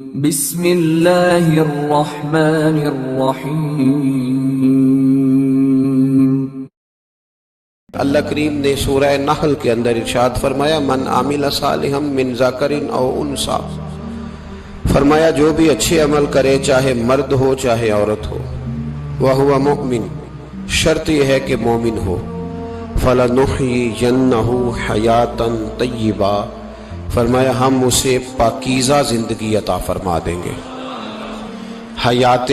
بسم اللہ الرحمن الرحیم۔ اللہ کریم نے سورہ نحل کے اندر ارشاد فرمایا من عامل صالحا من ذکر او انثی، فرمایا جو بھی اچھے عمل کرے چاہے مرد ہو چاہے عورت ہو، وہو مؤمن، شرط یہ ہے کہ مومن ہو، فلنحیینہ حیاتا طیبہ، فرمایا ہم اسے پاکیزہ زندگی عطا فرما دیں گے، حیات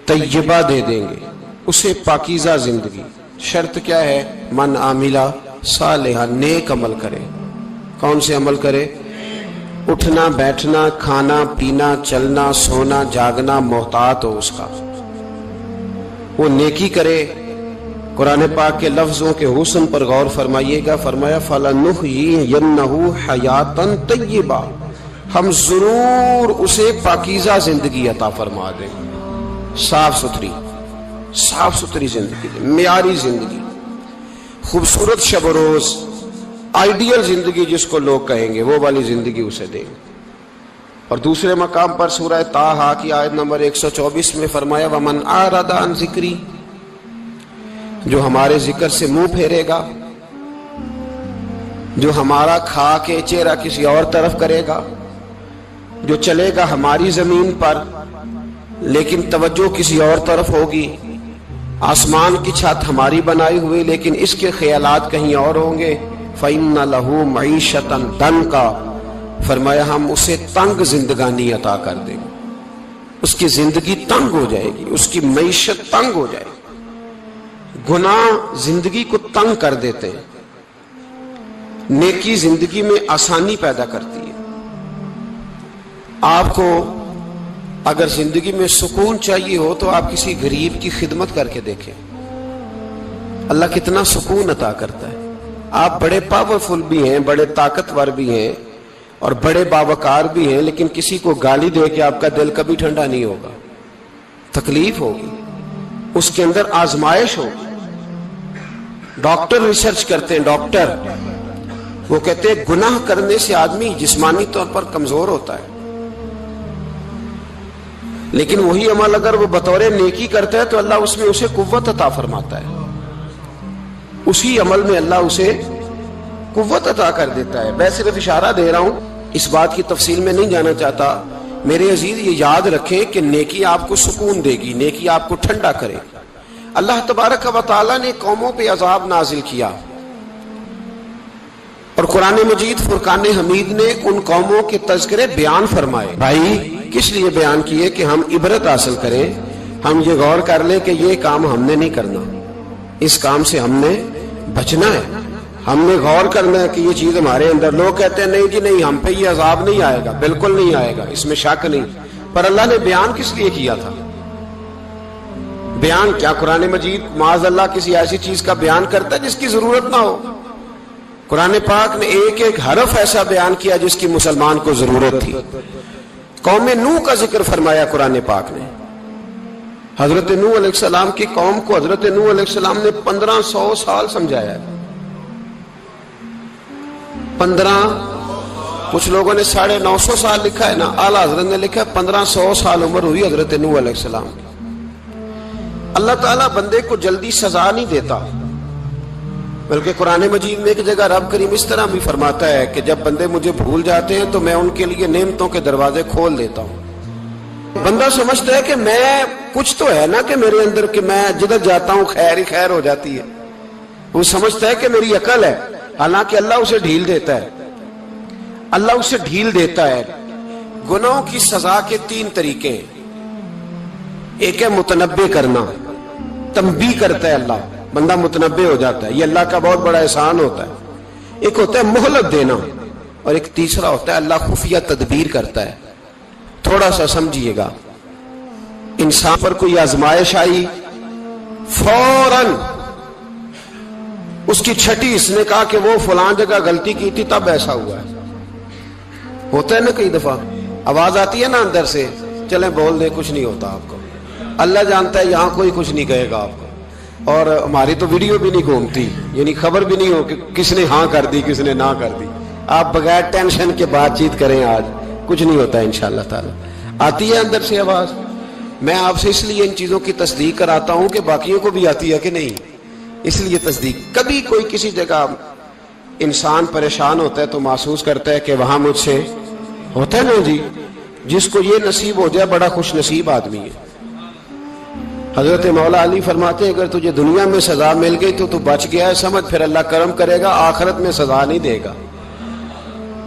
طیبہ دے دیں گے اسے، پاکیزہ زندگی۔ شرط کیا ہے؟ من عاملہ صالحا، نیک عمل کرے۔ کون سے عمل کرے؟ اٹھنا بیٹھنا کھانا پینا چلنا سونا جاگنا محتاط ہو اس کا، وہ نیکی کرے۔ قرآن پاک کے لفظوں کے حسن پر غور فرمائیے گا، فرمایا فَلَنُحْيِيَنَّهُ حَيَاتًا طَيِّبًا، ہم ضرور اسے پاکیزہ زندگی عطا فرما دیں، صاف ستھری زندگی، معیاری زندگی، خوبصورت شب و روز، آئیڈیل زندگی جس کو لوگ کہیں گے، وہ والی زندگی اسے دیں گے۔ اور دوسرے مقام پر سورہ طٰہٰ کی آیت نمبر 124 میں فرمایا وَمَنْ أَعْرَضَ عَنْ ذِكْرِي، جو ہمارے ذکر سے منہ پھیرے گا، جو ہمارا کھا کے چہرہ کسی اور طرف کرے گا، جو چلے گا ہماری زمین پر لیکن توجہ کسی اور طرف ہوگی، آسمان کی چھت ہماری بنائی ہوئی لیکن اس کے خیالات کہیں اور ہوں گے، فَإِنَّ لَهُ مَعِيشَةً ضَنْكًا، فرمایا ہم اسے تنگ زندگانی عطا کر دیں گے، اس کی زندگی تنگ ہو جائے گی، اس کی معیشت تنگ ہو جائے گی۔ گناہ زندگی کو تنگ کر دیتے ہیں، نیکی زندگی میں آسانی پیدا کرتی ہے۔ آپ کو اگر زندگی میں سکون چاہیے ہو تو آپ کسی غریب کی خدمت کر کے دیکھیں، اللہ کتنا سکون عطا کرتا ہے۔ آپ بڑے پاورفل بھی ہیں، بڑے طاقتور بھی ہیں اور بڑے باوقار بھی ہیں، لیکن کسی کو گالی دے کے آپ کا دل کبھی ٹھنڈا نہیں ہوگا، تکلیف ہوگی، اس کے اندر آزمائش ہوگی۔ ڈاکٹر ریسرچ کرتے ہیں، ڈاکٹر وہ کہتے ہیں گناہ کرنے سے آدمی جسمانی طور پر کمزور ہوتا ہے، لیکن وہی عمل اگر وہ بطور نیکی کرتا ہے تو اللہ اس میں اسے قوت عطا فرماتا ہے، اسی عمل میں اللہ اسے قوت عطا کر دیتا ہے۔ میں صرف اشارہ دے رہا ہوں، اس بات کی تفصیل میں نہیں جانا چاہتا۔ میرے عزیز یہ یاد رکھیں کہ نیکی آپ کو سکون دے گی، نیکی آپ کو ٹھنڈا کرے گی۔ اللہ تبارک و تعالیٰ نے قوموں پہ عذاب نازل کیا اور قرآن مجید فرقان حمید نے ان قوموں کے تذکرے بیان فرمائے۔ بھائی کس لیے بیان کیے؟ کہ ہم عبرت حاصل کریں، ہم یہ غور کر لیں کہ یہ کام ہم نے نہیں کرنا، اس کام سے ہم نے بچنا ہے، ہم نے غور کرنا ہے کہ یہ چیز ہمارے اندر۔ لوگ کہتے ہیں نہیں جی نہیں، ہم پہ یہ عذاب نہیں آئے گا، بالکل نہیں آئے گا، اس میں شک نہیں، پر اللہ نے بیان کس لیے کیا تھا؟ بیان کیا قرآن مجید معاذ اللہ کسی ایسی چیز کا بیان کرتا ہے جس کی ضرورت نہ ہو؟ قرآن پاک نے ایک ایک حرف ایسا بیان کیا جس کی مسلمان کو ضرورت تھی۔ قوم نوح کا ذکر فرمایا قرآن پاک نے، حضرت نوح علیہ السلام کی قوم کو حضرت نوح علیہ السلام نے 1500 سال سمجھایا ہے، 15، کچھ لوگوں نے 950 سال لکھا ہے نا، اعلیٰ حضرت نے لکھا ہے 1500 سال عمر ہوئی حضرت نوح علیہ السلام کی۔ اللہ تعالیٰ بندے کو جلدی سزا نہیں دیتا، بلکہ قرآن مجید میں ایک جگہ رب کریم اس طرح بھی فرماتا ہے کہ جب بندے مجھے بھول جاتے ہیں تو میں ان کے لیے نعمتوں کے دروازے کھول دیتا ہوں۔ بندہ سمجھتا ہے کہ میں کچھ تو ہے نا کہ میرے اندر کہ میں جدھر جاتا ہوں خیر ہی خیر ہو جاتی ہے، وہ سمجھتا ہے کہ میری عقل ہے، حالانکہ اللہ اسے ڈھیل دیتا ہے، اللہ اسے ڈھیل دیتا ہے۔ گناہوں کی سزا کے 3 طریقے ہیں، ایک ہے متنبہ کرنا، تنبیہ کرتا ہے اللہ، بندہ متنبہ ہو جاتا ہے، یہ اللہ کا بہت بڑا احسان ہوتا ہے۔ ایک ہوتا ہے مہلت دینا، اور ایک تیسرا ہوتا ہے اللہ خفیہ تدبیر کرتا ہے۔ تھوڑا سا سمجھیے گا، انسان پر کوئی آزمائش آئی، فوراً اس کی چھٹی اس نے کہا کہ وہ فلان جگہ غلطی کی تھی تب ایسا ہوا ہے، ہوتا ہے نا کئی دفعہ، آواز آتی ہے نا اندر سے، چلیں بول دیں کچھ نہیں ہوتا آپ کو، اللہ جانتا ہے یہاں کوئی کچھ نہیں کہے گا آپ کو، اور ہماری تو ویڈیو بھی نہیں گھومتی، یعنی خبر بھی نہیں ہو کہ کس نے ہاں کر دی کس نے نہ کر دی۔ آپ بغیر ٹینشن کے بات چیت کریں، آج کچھ نہیں ہوتا ہے انشاءاللہ تعالی. آتی ہے اندر سے آواز. میں آپ سے اس لیے ان چیزوں کی تصدیق کراتا ہوں کہ باقیوں کو بھی آتی ہے کہ نہیں, اس لیے تصدیق. کبھی کوئی کسی جگہ انسان پریشان ہوتا ہے تو محسوس کرتا ہے کہ وہاں مجھ سے ہوتا ہے نا جی. جس کو یہ نصیب ہو جائے بڑا خوش نصیب آدمی ہے. حضرت مولا علی فرماتے ہیں اگر تجھے دنیا میں سزا مل گئی تو بچ گیا ہے, سمجھ پھر اللہ کرم کرے گا, آخرت میں سزا نہیں دے گا.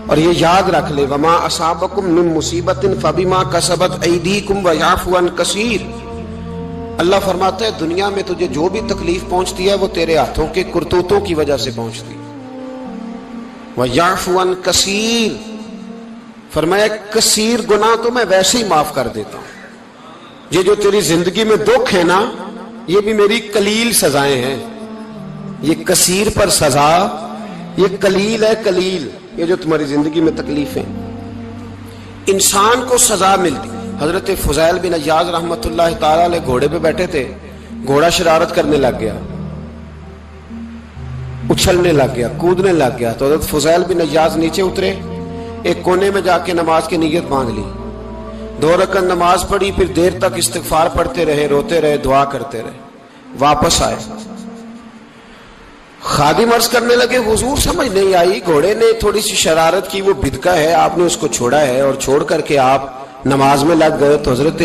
اور یہ یاد رکھ لے, وما اصابکم من مصیبت فبما کسبت ایدیکم ویعفو عن کثیر. اللہ فرماتا ہے دنیا میں تجھے جو بھی تکلیف پہنچتی ہے وہ تیرے ہاتھوں کے کرتوتوں کی وجہ سے پہنچتی ہے. ویعفو عن کثیر, فرمایا کثیر گناہ تو میں ویسے ہی معاف کر دیتا ہوں. یہ جو تیری زندگی میں دکھ ہے نا, یہ بھی میری قلیل سزائیں ہیں. یہ کثیر پر سزا, یہ قلیل ہے قلیل. یہ جو تمہاری زندگی میں تکلیف ہیں, انسان کو سزا ملتی. حضرت فضیل بن عیاض رحمۃ اللہ تعالی علیہ گھوڑے پہ بیٹھے تھے, گھوڑا شرارت کرنے لگ گیا, اچھلنے لگ گیا, کودنے لگ گیا. تو حضرت فضیل بن عیاض نیچے اترے, ایک کونے میں جا کے نماز کی نیت باندھ لی, 2 رکعت نماز پڑھی, پھر دیر تک استغفار پڑھتے رہے, روتے رہے, دعا کرتے رہے. واپس آئے, خادم عرض کرنے لگے حضور سمجھ نہیں آئی, گھوڑے نے تھوڑی سی شرارت کی, وہ بدکا ہے, آپ نے اس کو چھوڑا ہے اور چھوڑ کر کے آپ نماز میں لگ گئے. تو حضرت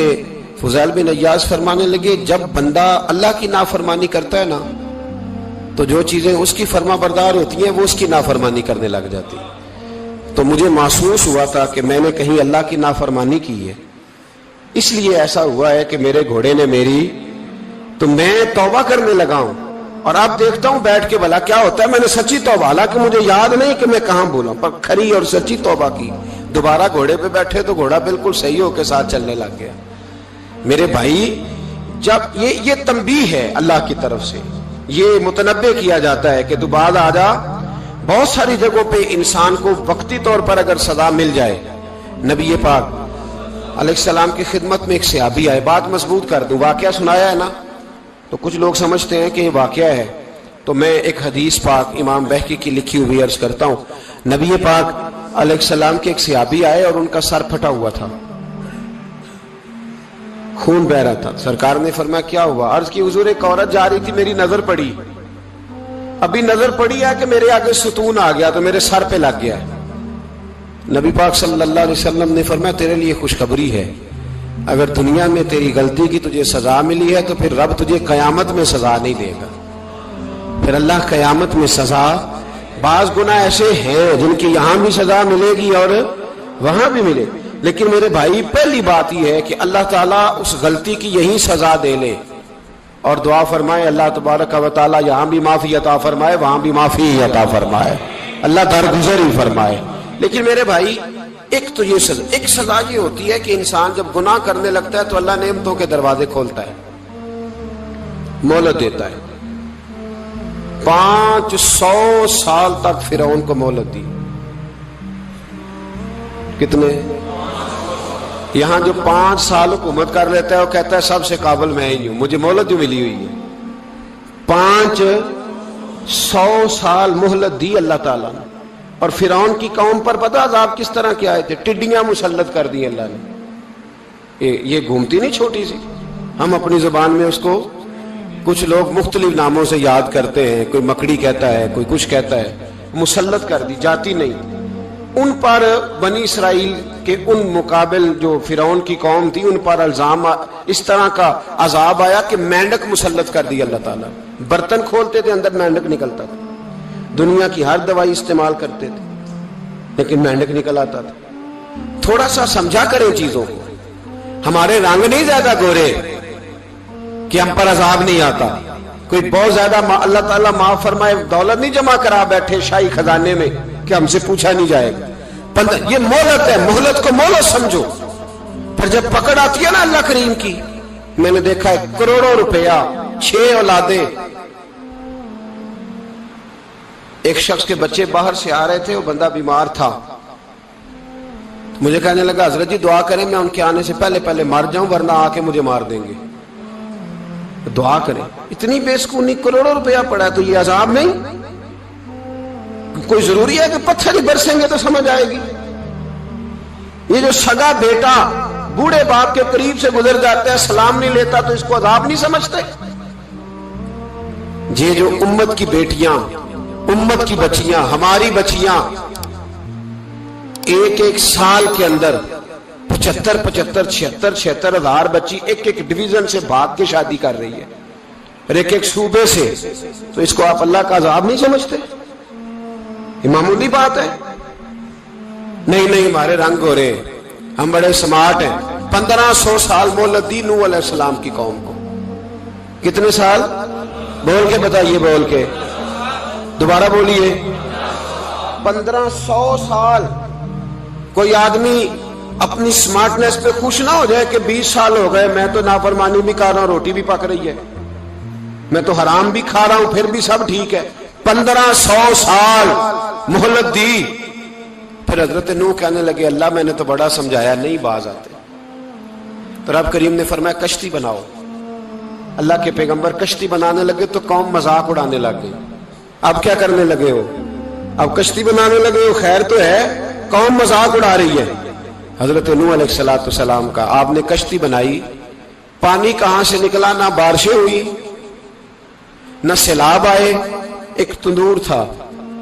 فضیل بن عیاض فرمانے لگے جب بندہ اللہ کی نافرمانی کرتا ہے نا تو جو چیزیں اس کی فرما بردار ہوتی ہیں وہ اس کی نافرمانی کرنے لگ جاتی. تو مجھے محسوس ہوا تھا کہ میں نے کہیں اللہ کی نافرمانی کی ہے, اس لیے ایسا ہوا ہے کہ میرے گھوڑے نے میری, تو میں توبہ کرنے لگا ہوں. اور اب دیکھتا ہوں بیٹھ کے بھلا کیا ہوتا ہے. میں نے سچی توبہ, حالانکہ مجھے یاد نہیں کہ میں کہاں بولا, پر کھری اور سچی توبہ کی. دوبارہ گھوڑے پہ بیٹھے تو گھوڑا بالکل صحیح ہو کے ساتھ چلنے لگ گیا. میرے بھائی جب یہ تنبیہ ہے اللہ کی طرف سے, یہ متنبہ کیا جاتا ہے کہ تو بعد آ جا. بہت ساری جگہوں پہ انسان کو وقتی طور پر اگر سزا مل جائے, نبی پاک علیہ السلام کی خدمت میں ایک صحابی آئے, بات مضبوط کر دوں, واقعہ سنایا ہے نا تو کچھ لوگ سمجھتے ہیں کہ یہ واقعہ ہے, تو میں ایک حدیث پاک امام بہقی کی لکھی ہوئی عرض کرتا ہوں. نبی پاک علیہ السلام کے ایک صحابی آئے اور ان کا سر پھٹا ہوا تھا, خون بہ رہا تھا. سرکار نے فرمایا کیا ہوا؟ عرض کی حضور ایک عورت جا رہی تھی, میری نظر پڑی, ابھی نظر پڑی ہے کہ میرے آگے ستون آ گیا تو میرے سر پہ لگ گیا ہے. نبی پاک صلی اللہ علیہ وسلم نے فرمایا تیرے لیے خوشخبری ہے, اگر دنیا میں تیری غلطی کی تجھے سزا ملی ہے تو پھر رب تجھے قیامت میں سزا نہیں دے گا. پھر اللہ قیامت میں سزا, بعض گناہ ایسے ہیں جن کی یہاں بھی سزا ملے گی اور وہاں بھی ملے, لیکن میرے بھائی پہلی بات یہ ہے کہ اللہ تعالیٰ اس غلطی کی یہی سزا دے لے اور دعا فرمائے اللہ تبارک و تعالیٰ یہاں بھی معافی عطا فرمائے, وہاں بھی معافی عطا فرمائے, اللہ درگزر ہی فرمائے. لیکن میرے بھائی ایک تو یہ سزا, ایک سزا یہ ہوتی ہے کہ انسان جب گناہ کرنے لگتا ہے تو اللہ نعمتوں کے دروازے کھولتا ہے, مہلت دیتا ہے. 500 سال تک فرعون کو مہلت دی. کتنے؟ یہاں جو 5 سال حکومت کر لیتا ہے وہ کہتا ہے سب سے قابل میں ہی ہوں, مجھے مہلت جو ملی ہوئی ہے. 500 سال مہلت دی اللہ تعالیٰ نے. اور فرعون کی قوم پر پتہ عذاب کس طرح کے آئے تھے؟ ٹڈیاں مسلط کر دی اللہ نے. یہ گھومتی نہیں چھوٹی سی, ہم اپنی زبان میں اس کو کچھ لوگ مختلف ناموں سے یاد کرتے ہیں, کوئی مکڑی کہتا ہے, کوئی کچھ کہتا ہے. مسلط کر دی, جاتی نہیں. ان پر بنی اسرائیل کے ان مقابل جو فرعون کی قوم تھی ان پر الزام اس طرح کا عذاب آیا کہ مینڈک مسلط کر دی اللہ تعالیٰ. برتن کھولتے تھے اندر مینڈک نکلتا تھا, دنیا کی ہر دوائی استعمال کرتے تھے لیکن مینڈک نکل آتا تھا. تھوڑا سا سمجھا کریں چیزوں کو. ہمارے رنگ نہیں زیادہ گورے کہ ہم پر عذاب نہیں آتا. کوئی بہت زیادہ اللہ تعالیٰ معاف فرمائے دولت نہیں جمع کرا بیٹھے شاہی خزانے میں کہ ہم سے پوچھا نہیں جائے گا. یہ مہلت ہے, مہلت کو مہلت سمجھو. پھر جب پکڑ آتی ہے نا اللہ کریم کی, میں نے دیکھا ہے کروڑوں روپیہ, 6 اولادیں. ایک شخص کے بچے باہر سے آ رہے تھے, وہ بندہ بیمار تھا. مجھے کہنے لگا حضرت جی دعا کریں میں ان کے آنے سے پہلے مر جاؤں ورنہ آ کے مجھے مار دیں گے. دعا کریں. اتنی بے سکونی, کروڑوں روپیہ پڑا ہے تو یہ عذاب نہیں. کوئی ضروری ہے کہ پتھر ہی برسیں گے تو سمجھ آئے گی. یہ جو سگا بیٹا بوڑھے باپ کے قریب سے گزر جاتا ہے سلام نہیں لیتا تو اس کو عذاب نہیں سمجھتے؟ یہ جو امت کی بیٹیاں، امت کی بچیاں، ہماری بچیاں ایک سال کے اندر 75,000 ہزار بچی ایک ڈویژن سے بھاگ کے شادی کر رہی ہے اور ایک صوبے سے، تو اس کو آپ اللہ کا عذاب نہیں سمجھتے؟ یہ معمولی بات ہے؟ نہیں ہمارے رنگ ہو رہے، ہم بڑے سمارٹ ہیں۔ 1500 سال مہلت دی نوح علیہ السلام کی قوم کو۔ کتنے سال؟ بول کے بتائیے، بول کے دوبارہ بولیے۔ 1500 سال۔ کوئی آدمی اپنی سمارٹنس پہ خوش نہ ہو جائے کہ 20 سال ہو گئے میں تو نافرمانی بھی کر رہا ہوں، روٹی بھی پک رہی ہے، میں تو حرام بھی کھا رہا ہوں، پھر بھی سب ٹھیک ہے۔ 1500 سال مہلت دی۔ پھر حضرت نوح کہنے لگے اللہ میں نے تو بڑا سمجھایا، نہیں باز آتے۔ تو رب کریم نے فرمایا کشتی بناؤ۔ اللہ کے پیغمبر کشتی بنانے لگے تو قوم مذاق اڑانے لگ گئی۔ اب کیا کرنے لگے ہو؟ اب کشتی بنانے لگے ہو، خیر تو ہے، قوم مذاق اڑا رہی ہے۔ حضرت نوح علیہ السلام کا آپ نے کشتی بنائی، پانی کہاں سے نکلا؟ نہ بارشیں ہوئی نہ سیلاب آئے، ایک تندور تھا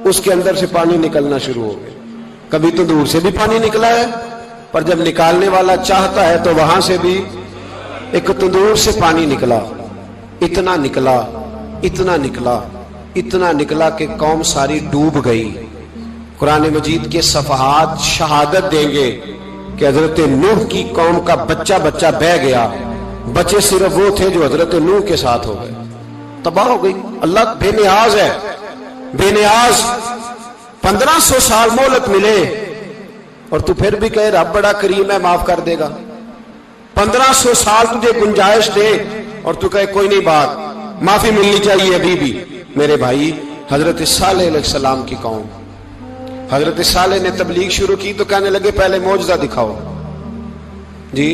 اس کے اندر سے پانی نکلنا شروع ہو گیا۔ کبھی تندور سے بھی پانی نکلا ہے، پر جب نکالنے والا چاہتا ہے تو وہاں سے بھی ایک تندور سے پانی نکلا۔ اتنا نکلا، اتنا نکلا، اتنا نکلا کہ قوم ساری ڈوب گئی۔ قرآن مجید کے صفحات شہادت دیں گے کہ حضرت نوح کی قوم کا بچہ بہ گیا، بچے صرف وہ تھے جو حضرت نوح کے ساتھ ہو گئے، تباہ ہو گئی۔ اللہ بے نیاز ہے، بے نیاز۔ 1500 سال مہلت ملے اور تو پھر بھی کہے رب بڑا کریم ہے، معاف کر دے گا۔ 1500 سال تجھے گنجائش دے اور تو کہے کوئی نہیں، بات معافی ملنی چاہیے ابھی بھی۔ میرے بھائی، حضرت صالح علیہ السلام کی قوم، حضرت صالح نے تبلیغ شروع کی تو کہنے لگے پہلے معجزہ دکھاؤ۔ جی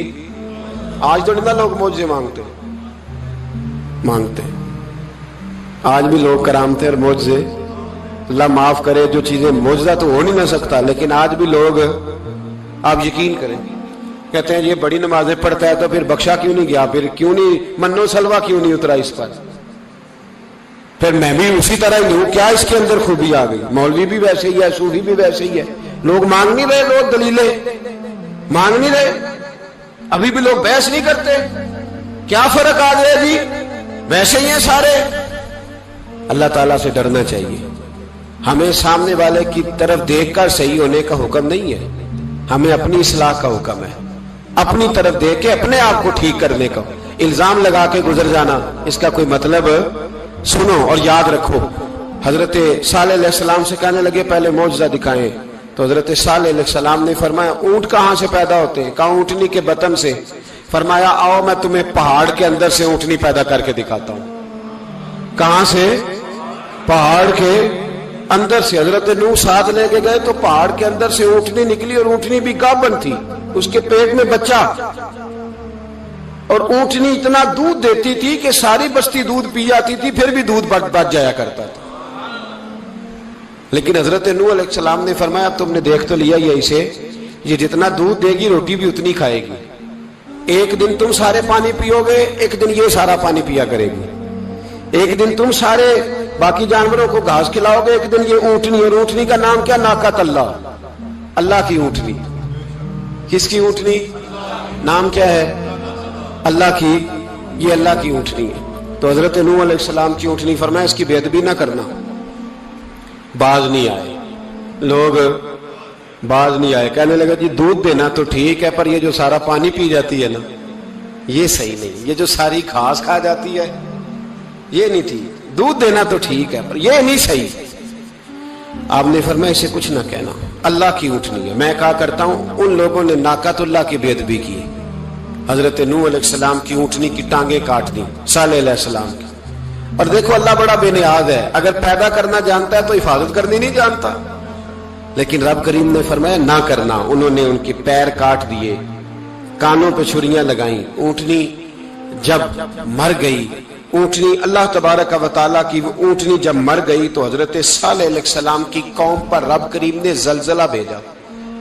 آج تو نہیں لوگ معجزے مانگتے، آج بھی لوگ کرامتے اور معجزے، اللہ معاف کرے، جو چیزیں معجزہ تو ہو نہیں نہ سکتا، لیکن آج بھی لوگ، آپ یقین کریں، کہتے ہیں یہ بڑی نمازیں پڑھتا ہے تو پھر بخشا کیوں نہیں گیا، پھر کیوں نہیں منو سلوا کیوں نہیں اترا اس پر، پھر میں بھی اسی طرح ہی ہوں، کیا اس کے اندر خوبی آ گئی؟ مولوی بھی ویسے ہی ہے، صوفی بھی ویسے ہی ہے، لوگ مانگ نہیں رہے، لوگ دلیلیں مانگ نہیں رہے، ابھی بھی لوگ بحث نہیں کرتے، کیا فرق آ گیا جی؟ ویسے ہی ہیں سارے۔ اللہ تعالیٰ سے ڈرنا چاہیے۔ ہمیں سامنے والے کی طرف دیکھ کر صحیح ہونے کا حکم نہیں ہے، ہمیں اپنی اصلاح کا حکم ہے، اپنی طرف دیکھ کے اپنے آپ کو ٹھیک کرنے کا۔ الزام لگا کے گزر جانا، اس کا کوئی مطلب؟ سنو اور یاد رکھو، حضرت صالح علیہ السلام سے کہنے لگے پہلے معجزہ دکھائیں، تو حضرت صالح علیہ السلام نے فرمایا اونٹ کہاں سے پیدا ہوتے ہیں؟ کہا اونٹنی کے بطن سے۔ فرمایا آؤ میں تمہیں پہاڑ کے اندر سے اونٹنی پیدا کر کے دکھاتا ہوں۔ کہاں سے؟ پہاڑ کے اندر سے۔ حضرت نوح ساتھ لے کے گئے تو پہاڑ کے اندر سے اونٹنی نکلی، اور اونٹنی بھی گابن تھی، اس کے پیٹ میں بچہ، اور اونٹنی اتنا دودھ دیتی تھی کہ ساری بستی دودھ پی جاتی تھی، پھر بھی دودھ بچ جایا کرتا تھا۔ لیکن حضرت نوح علیہ السلام نے فرمایا تم نے دیکھ تو لیا یہ اسے، یہ جتنا دودھ دے گی روٹی بھی اتنی کھائے گی، ایک دن تم سارے پانی پیو گے، ایک دن یہ سارا پانی پیا کرے گی، ایک دن تم سارے باقی جانوروں کو گھاس کھلاؤ گے، ایک دن یہ اونٹنی، اور اونٹنی کا نام کیا؟ ناقۃ اللہ، اللہ کی اونٹنی۔ کس کی اونٹنی؟ نام کیا ہے؟ اللہ کی، یہ اللہ کی اونٹنی ہے۔ تو حضرت نوح علیہ السلام کی اونٹنی، فرمایا اس کی بے ادبی نہ کرنا۔ باز نہیں آئے لوگ، باز نہیں آئے، کہنے لگا جی دودھ دینا تو ٹھیک ہے، پر یہ جو سارا پانی پی جاتی ہے نا یہ صحیح نہیں، یہ جو ساری گھاس کھا جاتی ہے یہ نہیں ٹھیک، دودھ دینا تو ٹھیک ہے پر یہ نہیں صحیح۔ آپ نے فرمایا اسے کچھ نہ کہنا، اللہ کی اونٹنی ہے۔ میں کہا کرتا ہوں ان لوگوں نے ناقۃ اللہ کی بے ادبی کی، حضرت نوح علیہ السلام کی اونٹنی کی ٹانگیں کاٹ دی، صالح علیہ السلام کی۔ اور دیکھو اللہ بڑا بے نیاز ہے، اگر پیدا کرنا جانتا ہے تو حفاظت کرنی نہیں جانتا، لیکن رب کریم نے فرمایا نہ کرنا۔ انہوں نے ان کے پیر کاٹ دیے، کانوں پہ چھریاں لگائیں۔ اونٹنی جب مر گئی، اونٹنی اللہ تبارک و تعالیٰ کی اونٹنی جب مر گئی تو حضرت صالح علیہ السلام کی قوم پر رب کریم نے زلزلہ بھیجا،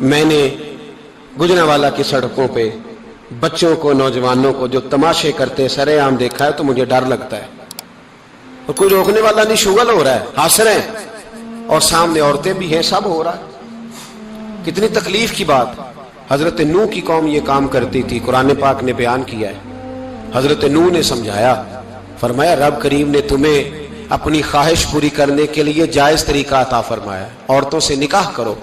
میں نے گجرانوالہ کی سڑکوں پہ بچوں کو نوجوانوں کو جو تماشے کرتے سرے عام دیکھا ہے تو مجھے ڈر لگتا ہے، اور کوئی روکنے والا نہیں، شغل ہو رہا ہے، ہنس رہے ہیں، اور سامنے عورتیں بھی ہیں، سب ہو رہا ہے۔ کتنی تکلیف کی بات۔ حضرت نوح کی قوم یہ کام کرتی تھی، قرآن پاک نے بیان کیا ہے۔ حضرت نوح نے سمجھایا، فرمایا رب کریم نے تمہیں اپنی خواہش پوری کرنے کے لیے جائز طریقہ عطا فرمایا، عورتوں سے نکاح کرو،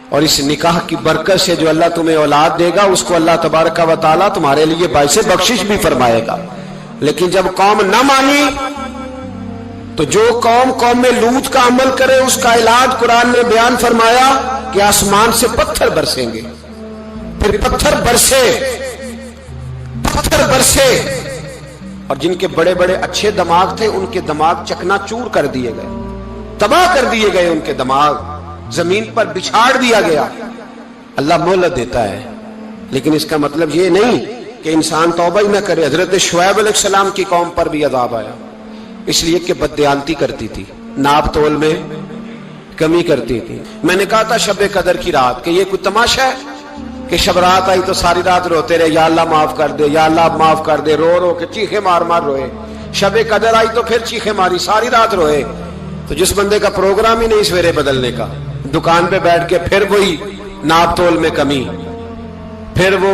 اور اس نکاح کی برکت سے جو اللہ تمہیں اولاد دے گا اس کو اللہ تبارک و تعالیٰ تمہارے لیے باعث بخشش بھی فرمائے گا۔ لیکن جب قوم نہ مانی تو جو قوم میں لوط کا عمل کرے اس کا علاج قرآن نے بیان فرمایا کہ آسمان سے پتھر برسیں گے، پھر پتھر برسے، اور جن کے بڑے بڑے اچھے دماغ تھے ان کے دماغ چکنا چور کر دیے گئے، تباہ کر دیے گئے، ان کے دماغ زمین پر بچھاڑ دیا گیا۔ اللہ مہلت دیتا ہے، لیکن اس کا مطلب یہ نہیں کہ انسان توبہ ہی نہ کرے۔ حضرت شعیب علیہ السلام کی قوم پر بھی عذاب آیا، اس لیے کہ بددیانتی کرتی تھی، ناپ تول میں کمی کرتی تھی۔ میں نے کہا تھا شب قدر کی رات کہ یہ کوئی تماشا ہے کہ شب رات آئی تو ساری رات روتے رہے، یا اللہ معاف کر دے، یا اللہ معاف کر دے، رو رو کے چیخے مار مار روئے۔ شب قدر آئی تو پھر چیخے ماری، ساری رات روئے۔ تو جس بندے کا پروگرام ہی نہیں سویرے بدلنے کا، دکان پہ بیٹھ کے پھر وہی ناپ تول میں کمی، پھر وہ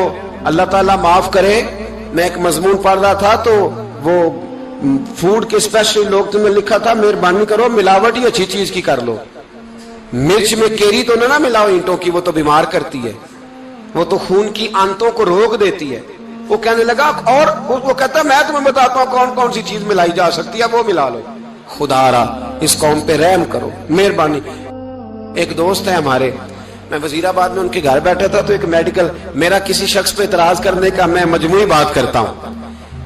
اللہ تعالیٰ معاف کرے۔ میں ایک مضمون پڑھ رہا تھا تو وہ فوڈ کے اسپیشل لوگ تمہیں لکھا تھا مہربانی کرو ملاوٹ ہی اچھی چیز کی کر لو، مرچ میں کیری تو نہ ملاؤ اینٹوں کی، وہ تو بیمار کرتی ہے، وہ تو خون کی آنتوں کو روک دیتی ہے۔ وہ کہنے لگا، اور وہ کہتا ہے میں تمہیں بتاتا ہوں کون کون سی چیز ملائی جا سکتی ہے، وہ ملا لو۔ خدا را اس قوم پہ رحم کرو، مہربانی۔ ایک دوست ہے ہمارے، میں وزیر آباد میں ان کے گھر بیٹھا تھا تو ایک میڈیکل، میرا کسی شخص پہ اعتراض کرنے کا میں مجموعی بات کرتا ہوں۔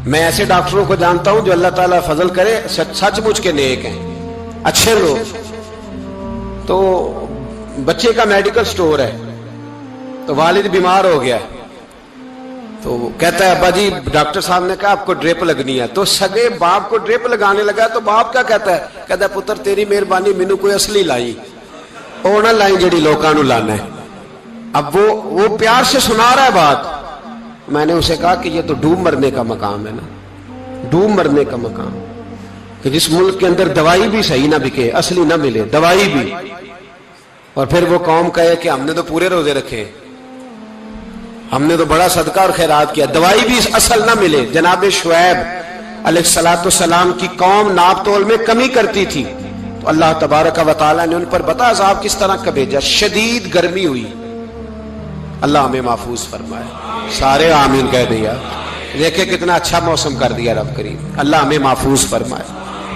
میں ایسے ڈاکٹروں کو جانتا ہوں جو اللہ تعالیٰ فضل کرے سچ مچ کے نیک ہیں، اچھے لوگ۔ تو بچے کا میڈیکل سٹور ہے، تو والد بیمار ہو گیا، تو کہتا ہے ابا جی ڈاکٹر صاحب نے کہا آپ کو ڈرپ لگنی ہے، تو سگے باپ کو ڈرپ لگانے لگا تو باپ کیا کہتا ہے پتر تیری مہربانی مینو کوئی اصلی لائی، وہ نہ لائی جڑی لوکاں نو لانا ہے۔ اب وہ پیار سے سنا رہا ہے بات۔ میں نے اسے کہا کہ یہ تو ڈوب مرنے کا مقام ہے نا، ڈوب مرنے کا مقام، کہ جس ملک کے اندر دوائی بھی صحیح نہ بکے، اصلی نہ ملے دوائی بھی، اور پھر وہ قوم کہے کہ ہم نے تو پورے روزے رکھے، ہم نے تو بڑا صدقہ اور خیرات کیا، دوائی بھی اصل نہ ملے۔ جناب شعیب علیہ السلام کی قوم ناپ تول میں کمی کرتی تھی، تو اللہ تبارک و تعالیٰ نے ان پر بتا عذاب کس طرح کا بھیجا۔ شدید گرمی ہوئی، اللہ ہمیں محفوظ فرمائے، سارے آمین کہہ دیا۔ دیکھیں کتنا اچھا موسم کر دیا رب کریم، اللہ ہمیں محفوظ فرمائے،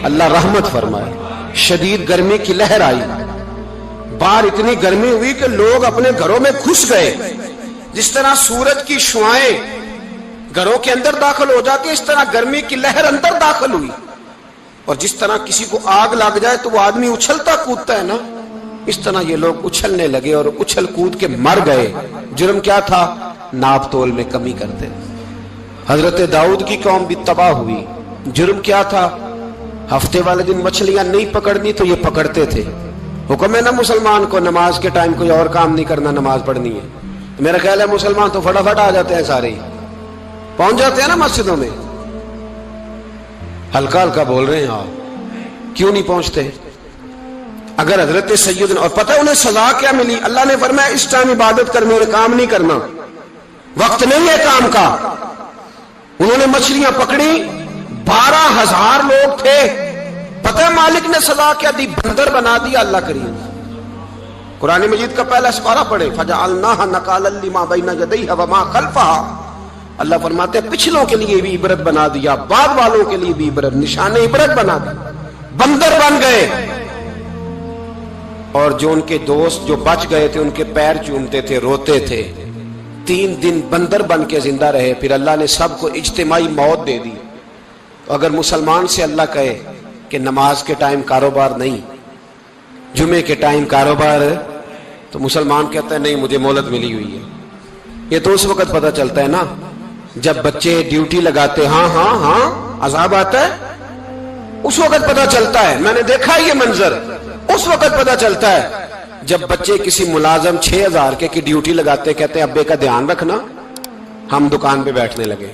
اللہ رحمت فرمائے۔ شدید گرمی کی لہر آئی، باہر اتنی گرمی ہوئی کہ لوگ اپنے گھروں میں گھس گئے۔ جس طرح سورج کی شعائیں گھروں کے اندر داخل ہو جاتی ہے، اس طرح گرمی کی لہر اندر داخل ہوئی، اور جس طرح کسی کو آگ لگ جائے تو وہ آدمی اچھلتا کودتا ہے نا، اس طرح یہ لوگ اچھلنے لگے اور اچھل کود کے مر گئے۔ جرم کیا تھا؟ ناپ تول میں کمی کرتے۔ حضرت داؤد کی قوم بھی تباہ ہوئی، جرم کیا تھا؟ ہفتے والے دن مچھلیاں نہیں پکڑنی تو یہ پکڑتے تھے۔ حکم ہے نا مسلمان کو نماز کے ٹائم کوئی اور کام نہیں کرنا، نماز پڑھنی ہے۔ میرا خیال ہے مسلمان تو فٹافٹ آ جاتے ہیں، سارے پہنچ جاتے ہیں نا مسجدوں میں۔ ہلکا ہلکا بول رہے ہیں آپ، کیوں نہیں پہنچتے؟ اگر حضرت سیدنا، اور پتہ انہیں سزا کیا ملی؟ اللہ نے فرمایا اس ٹائم عبادت کر، میرے کام نہیں کرنا، وقت نہیں ہے کام کا۔ انہوں نے مچھلیاں پکڑی، 12,000 لوگ تھے، پتہ مالک نے سزا کیا دی؟ بندر بنا دیا اللہ کریم۔ قرآن مجید کا پہلا سپارہ پڑھے، فَجَعَلْنَاهَا نَكَالًا لِمَا بَيْنَ يَدَيْهَا وَمَا خَلْفَهَا۔ اللہ فرماتے ہیں پچھلوں کے لیے بھی عبرت بنا دیا، بعد والوں کے لیے بھی عبرت، نشان عبرت بنا دیا۔ بندر بن گئے، اور جو ان کے دوست جو بچ گئے تھے ان کے پیر چومتے تھے، روتے تھے۔ 3 دن بندر بن کے زندہ رہے، پھر اللہ نے سب کو اجتماعی موت دے دی۔ اگر مسلمان سے اللہ کہے کہ نماز کے ٹائم کاروبار نہیں، جمعے کے ٹائم کاروبار، تو مسلمان کہتا ہے نہیں مجھے مہلت ملی ہوئی ہے۔ یہ تو اس وقت پتہ چلتا ہے نا جب بچے ڈیوٹی لگاتے، ہاں ہاں ہاں عذاب آتا ہے، اس وقت پتہ چلتا ہے۔ میں نے دیکھا یہ منظر، اس وقت پتہ چلتا ہے جب بچے کسی ملازم 6000 کی ڈیوٹی لگاتے کہتے ہیں ابے کا دھیان رکھنا، ہم دکان پہ بیٹھنے لگے.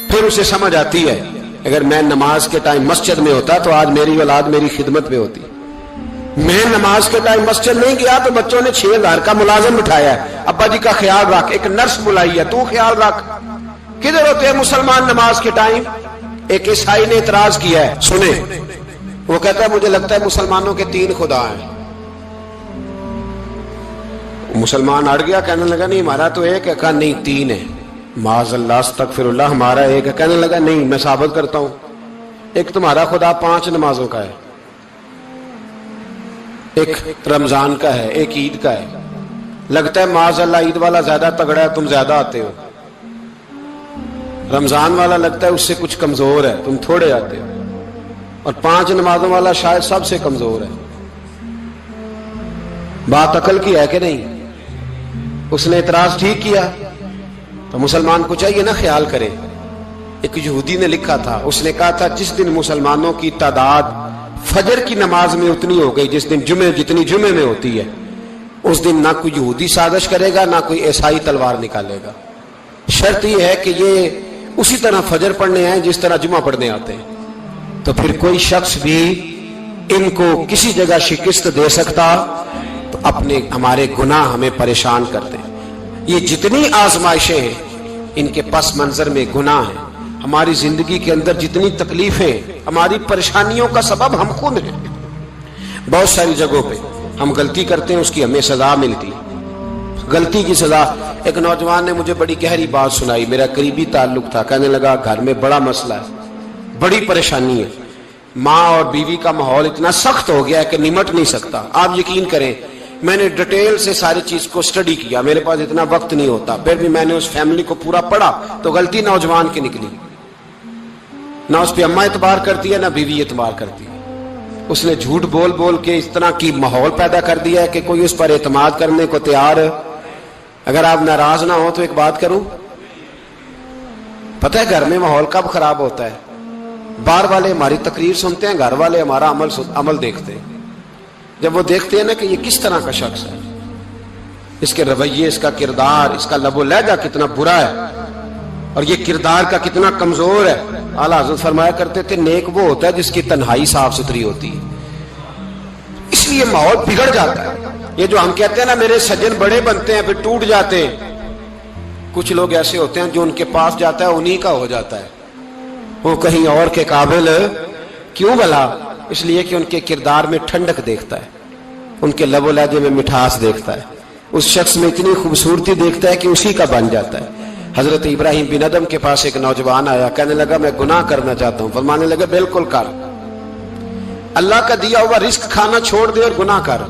پھر اسے سمجھ آتی ہے اگر میں نماز کے ٹائم مسجد میں ہوتا تو آج میری اولاد میری خدمت میں ہوتی. میں نماز کے ٹائم مسجد نہیں گیا تو بچوں نے 6000 کا ملازم بٹھایا ہے، ابا جی کا خیال رکھ، ایک نرس بلائی ہے تو خیال رکھ. کدھر ہوتے ہیں مسلمان نماز کے ٹائم؟ ایک عیسائی نے اعتراض کیا ہے، سنیں، وہ کہتا ہے مجھے لگتا ہے مسلمانوں کے 3 خدا ہیں. مسلمان اڑ گیا، کہنے لگا نہیں ہمارا تو ایک ہے. کہا نہیں 3 ہے. معاذ اللہ استغفر اللہ، ہمارا ایک ہے. کہنے لگا نہیں میں ثابت کرتا ہوں، ایک تمہارا خدا 5 نمازوں کا ہے، ایک رمضان کا ہے، ایک عید کا ہے. لگتا ہے معاذ اللہ عید والا زیادہ تگڑا ہے، تم زیادہ آتے ہو. رمضان والا لگتا ہے اس سے کچھ کمزور ہے، تم تھوڑے آتے ہو. اور 5 نمازوں والا شاید سب سے کمزور ہے. بات عقل کی ہے کہ نہیں؟ اس نے اعتراض ٹھیک کیا. تو مسلمان کو چاہیے نا خیال کرے. ایک یہودی نے لکھا تھا، اس نے کہا تھا جس دن مسلمانوں کی تعداد فجر کی نماز میں اتنی ہو گئی جس دن جتنی جمعے میں ہوتی ہے، اس دن نہ کوئی یہودی سازش کرے گا نہ کوئی عیسائی تلوار نکالے گا. شرط یہ ہے کہ یہ اسی طرح فجر پڑھنے آئے جس طرح جمعہ پڑھنے آتے ہیں. تو پھر کوئی شخص بھی ان کو کسی جگہ شکست دے سکتا تو اپنے ہمارے گناہ ہمیں پریشان کرتے ہیں. یہ جتنی آزمائشیں ہیں ان کے پس منظر میں گناہ ہیں. ہماری زندگی کے اندر جتنی تکلیفیں، ہماری پریشانیوں کا سبب ہم خود ہیں. بہت ساری جگہوں پہ ہم غلطی کرتے ہیں، اس کی ہمیں سزا ملتی. غلطی کی سزا. ایک نوجوان نے مجھے بڑی گہری بات سنائی، میرا قریبی تعلق تھا. کہنے لگا گھر میں بڑا مسئلہ ہے، بڑی پریشانی ہے، ماں اور بیوی کا ماحول اتنا سخت ہو گیا ہے کہ نمٹ نہیں سکتا. آپ یقین کریں میں نے ڈیٹیل سے ساری چیز کو سٹڈی کیا، میرے پاس اتنا وقت نہیں ہوتا، پھر بھی میں نے اس فیملی کو پورا پڑھا تو غلطی نوجوان کی نکلی. نہ اس پہ اماں اعتبار کرتی ہے نہ بیوی اعتبار کرتی ہے. اس نے جھوٹ بول بول کے اس طرح کی ماحول پیدا کر دیا ہے کہ کوئی اس پر اعتماد کرنے کو تیار. اگر آپ ناراض نہ ہو تو ایک بات کروں، پتہ ہے گھر میں ماحول کب خراب ہوتا ہے؟ باہر والے ہماری تقریر سنتے ہیں، گھر والے ہمارا عمل دیکھتے ہیں. جب وہ دیکھتے ہیں نا کہ یہ کس طرح کا شخص ہے، اس کے رویے، اس کا کردار، اس کا لب و لہجہ کتنا برا ہے اور یہ کردار کا کتنا کمزور ہے. اعلیٰ حضرت فرمایا کرتے تھے نیک وہ ہوتا ہے جس کی تنہائی صاف ستھری ہوتی ہے. اس لیے ماحول بگڑ جاتا ہے. یہ جو ہم کہتے ہیں نا میرے سجن بڑے بنتے ہیں پھر ٹوٹ جاتے ہیں، کچھ لوگ ایسے ہوتے ہیں جو ان کے پاس جاتا ہے انہی کا ہو جاتا ہے. وہ کہیں اور کے قابل کیوں بھلا؟ اس لیے کہ ان کے کردار میں ٹھنڈک دیکھتا ہے، ان کے لب و لہجے میں مٹھاس دیکھتا ہے، اس شخص میں اتنی خوبصورتی دیکھتا ہے کہ اسی کا بن جاتا ہے. حضرت ابراہیم بن ادم کے پاس ایک نوجوان آیا، کہنے لگا میں گناہ کرنا چاہتا ہوں. فرمانے لگے بالکل کر، اللہ کا دیا ہوا رزق کھانا چھوڑ دے اور گناہ کر.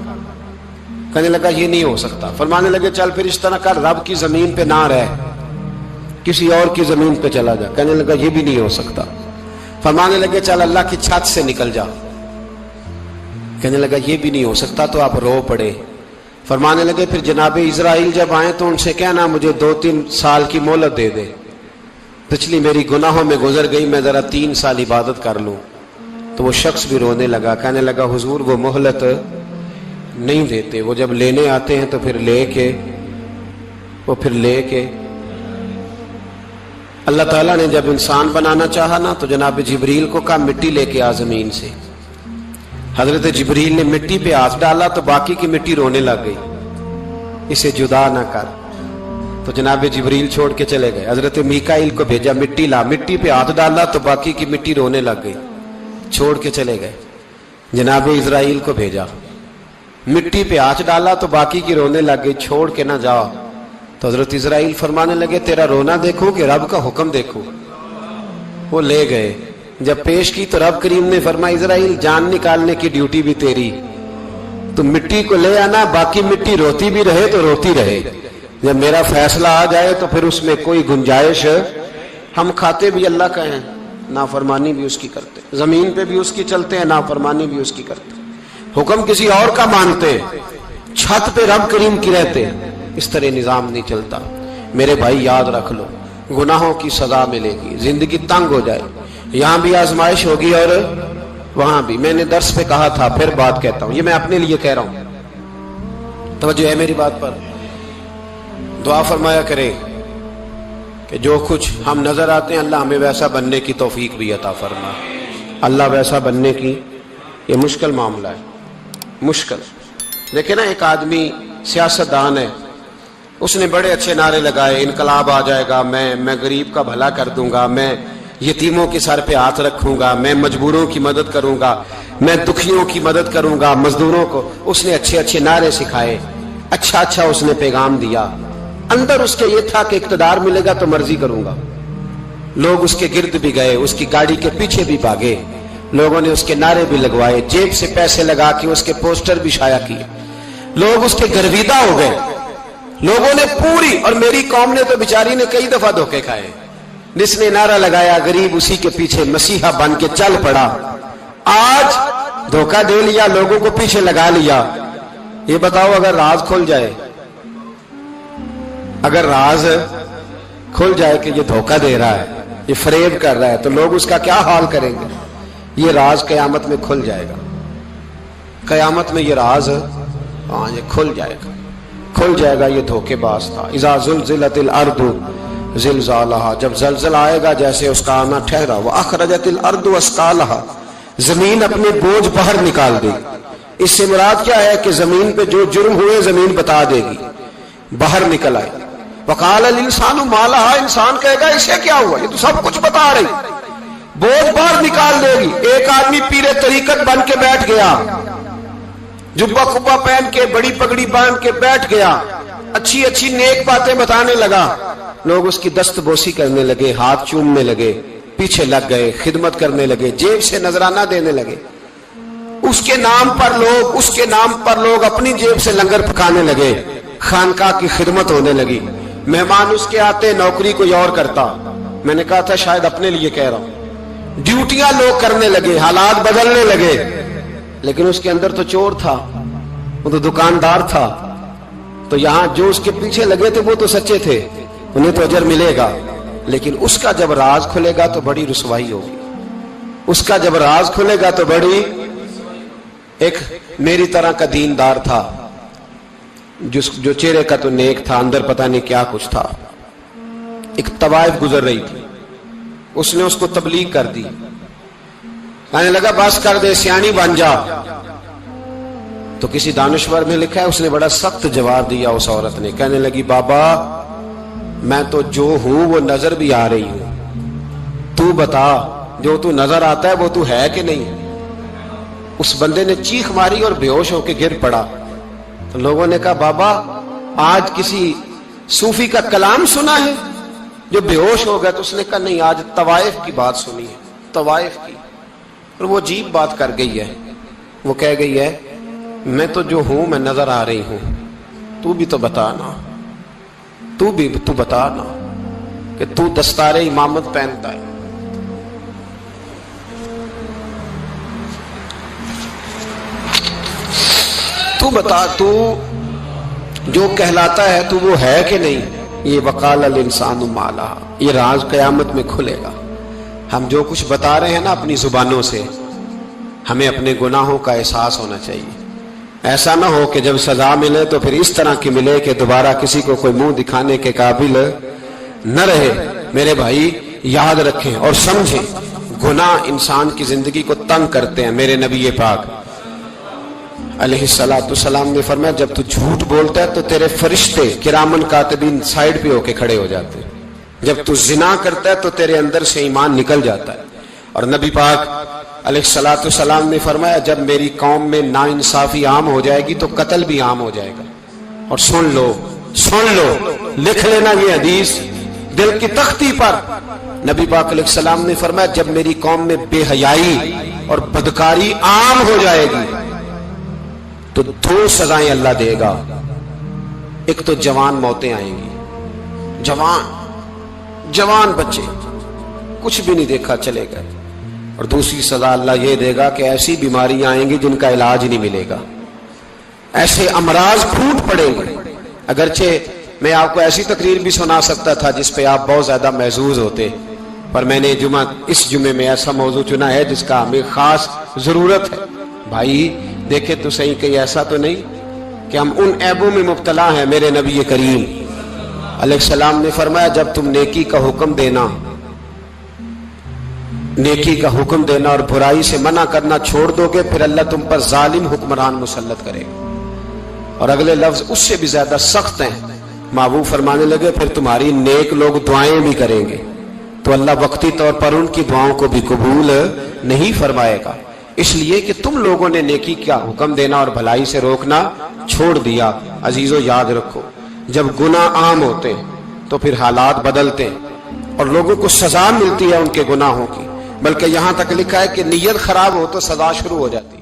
کہنے لگا یہ نہیں ہو سکتا. فرمانے لگے چل پھر اس طرح کر، رب کی زمین پہ نہ رہ، کسی اور کی زمین پہ چلا جا. کہنے لگا یہ بھی نہیں ہو سکتا. فرمانے لگے چل اللہ کی چھت سے نکل جا. کہنے لگا یہ بھی نہیں ہو سکتا. تو آپ رو پڑے. فرمانے لگے پھر جناب اسرائیل جب آئیں تو ان سے کہنا مجھے 2-3 سال کی مہلت دے دے، پچھلی میری گناہوں میں گزر گئی، میں ذرا 3 سال عبادت کر لوں. تو وہ شخص بھی رونے لگا. کہنے لگا حضور وہ مہلت نہیں دیتے، وہ جب لینے آتے ہیں تو پھر لے کے اللہ تعالیٰ نے جب انسان بنانا چاہا نا تو جناب جبریل کو کہا مٹی لے کے آ زمین سے. حضرت جبریل نے مٹی پہ ہاتھ ڈالا تو باقی کی مٹی رونے لگ گئی، اسے جدا نہ کر. تو جناب جبریل چھوڑ کے چلے گئے. حضرت میکائیل کو بھیجا مٹی لا، مٹی پہ ہاتھ ڈالا تو باقی کی مٹی رونے لگ گئی، چھوڑ کے چلے گئے. جناب اسرائیل کو بھیجا، مٹی پہ ہاتھ ڈالا تو باقی کی رونے لگ گئی، چھوڑ کے نہ جاؤ. تو حضرت اسرائیل فرمانے لگے تیرا رونا دیکھو کہ رب کا حکم دیکھو. وہ لے گئے. جب پیش کی تو رب کریم نے فرمایا اسرائیل جان نکالنے کی ڈیوٹی بھی تیری، تو مٹی کو لے آنا، باقی مٹی روتی بھی رہے تو روتی رہے. جب میرا فیصلہ آ جائے تو پھر اس میں کوئی گنجائش، ہم کھاتے بھی اللہ کا ہیں، نافرمانی بھی اس کی کرتے، زمین پہ بھی اس کی چلتے ہیں، نافرمانی بھی اس کی کرتے، حکم کسی اور کا مانتے، چھت پہ رب کریم کی رہتے. اس طرح نظام نہیں چلتا. میرے بھائی یاد رکھ لو گناہوں کی سزا ملے گی، زندگی تنگ ہو جائے، یہاں بھی آزمائش ہوگی اور وہاں بھی. میں نے درس پہ کہا تھا، پھر بات کہتا ہوں، یہ میں اپنے لیے کہہ رہا ہوں. توجہ ہے میری بات پر؟ دعا فرمایا کرے کہ جو کچھ ہم نظر آتے ہیں اللہ ہمیں ویسا بننے کی توفیق بھی عطا فرمائے. اللہ ویسا بننے کی یہ مشکل معاملہ ہے, مشکل. دیکھیں نا, ایک آدمی سیاستدان ہے, اس نے بڑے اچھے نعرے لگائے, انقلاب آ جائے گا, میں غریب کا بھلا کر دوں گا, میں یتیموں کے سر پہ ہاتھ رکھوں گا, میں مجبوروں کی مدد کروں گا, میں دکھیوں کی مدد کروں گا, مزدوروں کو. اس نے اچھے اچھے نعرے سکھائے, اچھا اس نے پیغام دیا. اندر اس کے یہ تھا کہ اقتدار ملے گا تو مرضی کروں گا. لوگ اس کے گرد بھی گئے, اس کی گاڑی کے پیچھے بھی بھاگے, لوگوں نے اس کے نعرے بھی لگوائے, جیب سے پیسے لگا کے اس کے پوسٹر بھی شائع کیے. لوگ اس کے گرویدہ ہو گئے. لوگوں نے پوری, اور میری قوم نے تو بیچاری نے کئی دفعہ دھوکے کھائے. جس نے نعرہ لگایا غریب اسی کے پیچھے مسیحا بن کے چل پڑا. آج دھوکہ دے لیا, لوگوں کو پیچھے لگا لیا. یہ بتاؤ اگر راز کھل جائے, اگر راز کھل جائے کہ یہ دھوکہ دے رہا ہے, یہ فریب کر رہا ہے, تو لوگ اس کا کیا حال کریں گے؟ یہ راز قیامت میں کھل جائے گا. قیامت میں یہ راز یہ کھل جائے گا, کھل جائے گا. یہ دھوکے باز تھا. اذا زلزلت الارض زلزالها, جب زلزلہ آئے گا جیسے اس کا آنا ٹھہرا. واخرجت الارض اثقالها, زمین اپنے بوجھ باہر نکال دے گی. اس سے مراد کیا ہے کہ زمین پہ جو جرم ہوئے زمین بتا دے گی, باہر نکل آئے. وقال الانسان ما لها, انسان کہے گا اسے کیا ہوا, یہ تو سب کچھ بتا رہی. بوجھ باہر نکال دے گی. ایک آدمی پیر طریقت بن کے بیٹھ گیا, جبہ کبا پہن کے, بڑی پگڑی باندھ کے بیٹھ گیا, اچھی اچھی نیک باتیں بتانے لگا. لوگ اس کی دست بوسی کرنے لگے, ہاتھ چومنے لگے, پیچھے لگ گئے, خدمت کرنے لگے, جیب سے نذرانہ دینے لگے. اس کے نام پر لوگ اپنی جیب سے لنگر پکانے لگے. خانقاہ کی خدمت ہونے لگی. مہمان اس کے آتے, نوکری کوئی اور کرتا. میں نے کہا تھا شاید اپنے لیے کہہ رہا ہوں. ڈیوٹیاں لوگ کرنے لگے, حالات بدلنے لگے. لیکن اس کے اندر تو چور تھا, وہ تو دکاندار تھا. تو یہاں جو اس کے پیچھے لگے تھے وہ تو سچے تھے, انہیں تو اجر ملے گا. لیکن اس کا جب راز کھلے گا تو بڑی رسوائی ہوگی. اس کا جب راز کھلے گا تو بڑی. ایک میری طرح کا دیندار تھا, جو چہرے کا تو نیک تھا, اندر پتہ نہیں کیا کچھ تھا. ایک طوائف گزر رہی تھی, اس نے اس کو تبلیغ کر دی. کہنے لگا بس کر دے, سیانی بن جا. تو کسی دانشور میں لکھا ہے اس نے بڑا سخت جواب دیا. اس عورت نے کہنے لگی بابا میں تو جو ہوں وہ نظر بھی آ رہی ہوں, تو بتا جو تو نظر آتا ہے وہ تو ہے کہ نہیں. اس بندے نے چیخ ماری اور بے ہوش ہو کے گر پڑا. تو لوگوں نے کہا بابا آج کسی صوفی کا کلام سنا ہے جو بے ہوش ہو گیا. تو اس نے کہا نہیں, آج طوائف کی بات سنی ہے, طوائف کی. اور وہ عجیب بات کر گئی ہے. وہ کہہ گئی ہے میں تو جو ہوں میں نظر آ رہی ہوں, تو بھی تو بتانا, تو بتانا کہ تو دستار امامت پہنتا ہے. تو بتا, تو جو کہلاتا ہے تو وہ ہے کہ نہیں. یہ وقال الانسان ما لها, یہ راز قیامت میں کھلے گا. ہم جو کچھ بتا رہے ہیں نا اپنی زبانوں سے, ہمیں اپنے گناہوں کا احساس ہونا چاہیے. ایسا نہ ہو کہ جب سزا ملے تو پھر اس طرح کی ملے کہ دوبارہ کسی کو کوئی منہ دکھانے کے قابل نہ رہے. میرے بھائی یاد رکھیں اور سمجھیں, گناہ انسان کی زندگی کو تنگ کرتے ہیں. میرے نبی پاک علیہ السلام نے فرمایا جب تو جھوٹ بولتا ہے تو تیرے فرشتے کرامن کاتبین سائیڈ پہ ہو کے کھڑے ہو جاتے ہیں. جب تو زنا کرتا ہے تو تیرے اندر سے ایمان نکل جاتا ہے. اور نبی پاک علیہ السلام نے فرمایا جب میری قوم میں ناانصافی عام ہو جائے گی تو قتل بھی عام ہو جائے گا. اور سن لو, لکھ لینا یہ حدیث دل کی تختی پر. نبی پاک علیہ السلام نے فرمایا جب میری قوم میں بے حیائی اور بدکاری عام ہو جائے گی تو دو سزائیں اللہ دے گا. ایک تو جوان موتیں آئیں گی, جوان بچے کچھ بھی نہیں دیکھا چلے گئے. اور دوسری سزا اللہ یہ دے گا کہ ایسی بیماریاں آئیں گی جن کا علاج نہیں ملے گا, ایسے امراض پھوٹ پڑیں گے. اگرچہ میں آپ کو ایسی تقریر بھی سنا سکتا تھا جس پہ آپ بہت زیادہ محظوظ ہوتے, پر میں نے اس جمعے میں ایسا موضوع چنا ہے جس کا ہمیں خاص ضرورت ہے. بھائی دیکھے تو صحیح, کہیں ایسا تو نہیں کہ ہم ان عیبوں میں مبتلا ہیں. میرے نبی کریم علیہ السلام نے فرمایا جب تم نیکی کا حکم دینا اور برائی سے منع کرنا چھوڑ دو گے، پھر اللہ تم پر ظالم حکمران مسلط کرے گا. اور اگلے لفظ اس سے بھی زیادہ سخت ہیں. محبوب فرمانے لگے پھر تمہاری نیک لوگ دعائیں بھی کریں گے تو اللہ وقتی طور پر ان کی دعاؤں کو بھی قبول نہیں فرمائے گا. اس لیے کہ تم لوگوں نے نیکی کا حکم دینا اور بھلائی سے روکنا چھوڑ دیا. عزیزو یاد رکھو، جب گناہ عام ہوتے تو پھر حالات بدلتے اور لوگوں کو سزا ملتی ہے ان کے گناہوں کی، بلکہ یہاں تک لکھا ہے کہ نیت خراب ہو تو سزا شروع ہو جاتی.